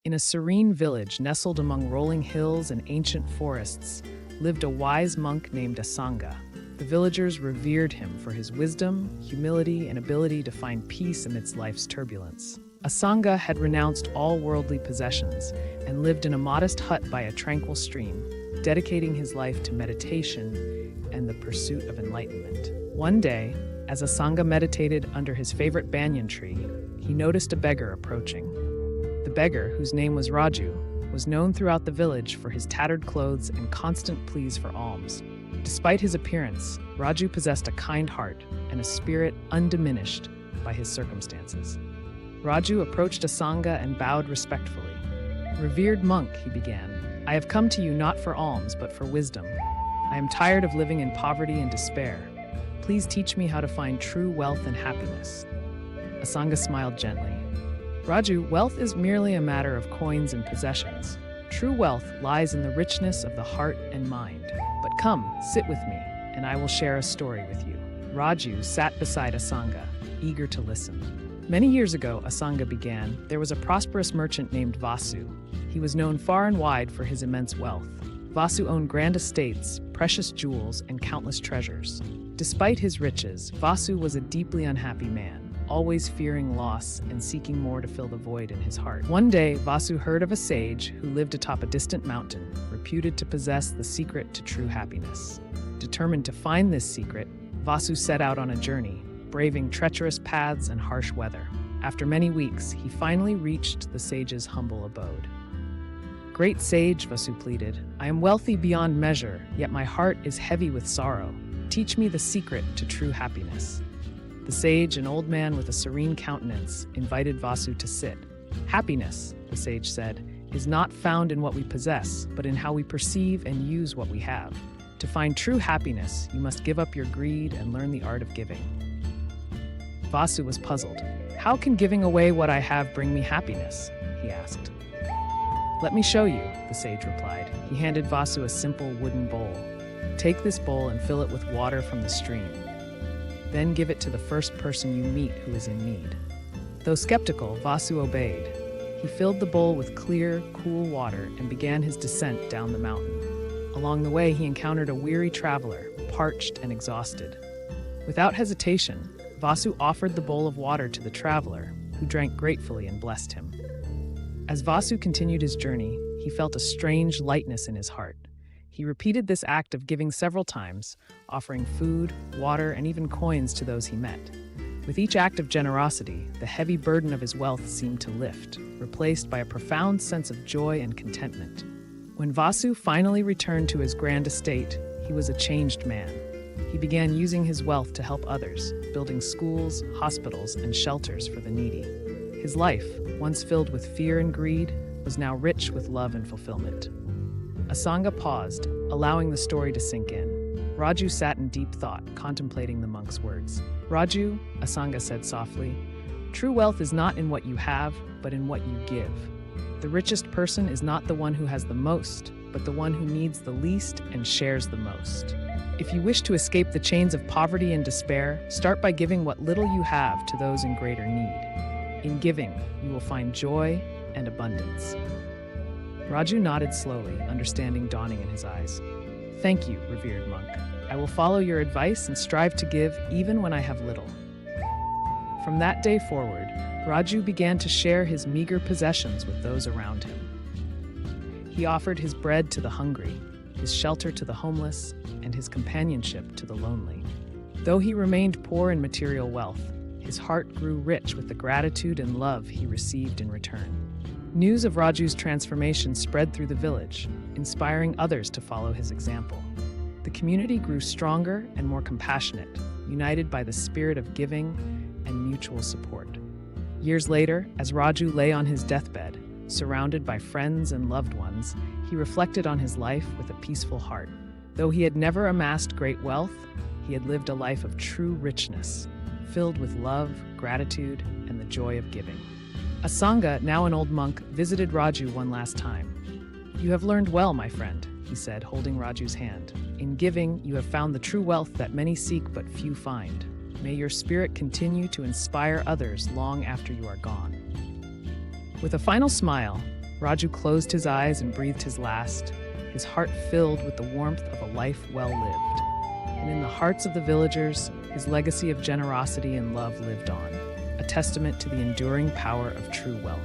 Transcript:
In a serene village nestled among rolling hills and ancient forests lived a wise monk named Asanga. The villagers revered him for his wisdom, humility, and ability to find peace amidst life's turbulence. Asanga had renounced all worldly possessions and lived in a modest hut by a tranquil stream, dedicating his life to meditation and the pursuit of enlightenment. One day, as Asanga meditated under his favorite banyan tree, he noticed a beggar approaching. The beggar, whose name was Raju, was known throughout the village for his tattered clothes and constant pleas for alms. Despite his appearance, Raju possessed a kind heart and a spirit undiminished by his circumstances. Raju approached Asanga and bowed respectfully. "Revered monk," he began, "I have come to you not for alms but for wisdom. I am tired of living in poverty and despair. Please teach me how to find true wealth and happiness." Asanga smiled gently. "Raju, wealth is merely a matter of coins and possessions. True wealth lies in the richness of the heart and mind. But come, sit with me, and I will share a story with you." Raju sat beside Asanga, eager to listen. Many years ago, Asanga began, there was a prosperous merchant named Vasu. He was known far and wide for his immense wealth. Vasu owned grand estates, precious jewels, and countless treasures. Despite his riches, Vasu was a deeply unhappy man, always fearing loss and seeking more to fill the void in his heart. One day, Vasu heard of a sage who lived atop a distant mountain, reputed to possess the secret to true happiness. Determined to find this secret, Vasu set out on a journey, braving treacherous paths and harsh weather. After many weeks, he finally reached the sage's humble abode. "Great sage," Vasu pleaded, "I am wealthy beyond measure, yet my heart is heavy with sorrow. Teach me the secret to true happiness." The sage, an old man with a serene countenance, invited Vasu to sit. "Happiness," the sage said, "is not found in what we possess, but in how we perceive and use what we have. To find true happiness, you must give up your greed and learn the art of giving." Vasu was puzzled. "How can giving away what I have bring me happiness?" he asked. "Let me show you," the sage replied. He handed Vasu a simple wooden bowl. "Take this bowl and fill it with water from the stream. Then give it to the first person you meet who is in need." Though skeptical, Vasu obeyed. He filled the bowl with clear, cool water and began his descent down the mountain. Along the way, he encountered a weary traveler, parched and exhausted. Without hesitation, Vasu offered the bowl of water to the traveler, who drank gratefully and blessed him. As Vasu continued his journey, he felt a strange lightness in his heart. He repeated this act of giving several times, offering food, water, and even coins to those he met. With each act of generosity, the heavy burden of his wealth seemed to lift, replaced by a profound sense of joy and contentment. When Vasu finally returned to his grand estate, he was a changed man. He began using his wealth to help others, building schools, hospitals, and shelters for the needy. His life, once filled with fear and greed, was now rich with love and fulfillment. Asanga paused, allowing the story to sink in. Raju sat in deep thought, contemplating the monk's words. "Raju," Asanga said softly, "true wealth is not in what you have, but in what you give. The richest person is not the one who has the most, but the one who needs the least and shares the most. If you wish to escape the chains of poverty and despair, start by giving what little you have to those in greater need. In giving, you will find joy and abundance." Raju nodded slowly, understanding dawning in his eyes. "Thank you, revered monk. I will follow your advice and strive to give even when I have little." From that day forward, Raju began to share his meager possessions with those around him. He offered his bread to the hungry, his shelter to the homeless, and his companionship to the lonely. Though he remained poor in material wealth, his heart grew rich with the gratitude and love he received in return. News of Raju's transformation spread through the village, inspiring others to follow his example. The community grew stronger and more compassionate, united by the spirit of giving and mutual support. Years later, as Raju lay on his deathbed, surrounded by friends and loved ones, he reflected on his life with a peaceful heart. Though he had never amassed great wealth, he had lived a life of true richness, filled with love, gratitude, and the joy of giving. Asanga, now an old monk, visited Raju one last time. "You have learned well, my friend," he said, holding Raju's hand. "In giving, you have found the true wealth that many seek but few find. May your spirit continue to inspire others long after you are gone." With a final smile, Raju closed his eyes and breathed his last, his heart filled with the warmth of a life well lived. And in the hearts of the villagers, his legacy of generosity and love lived on, a testament to the enduring power of true wealth.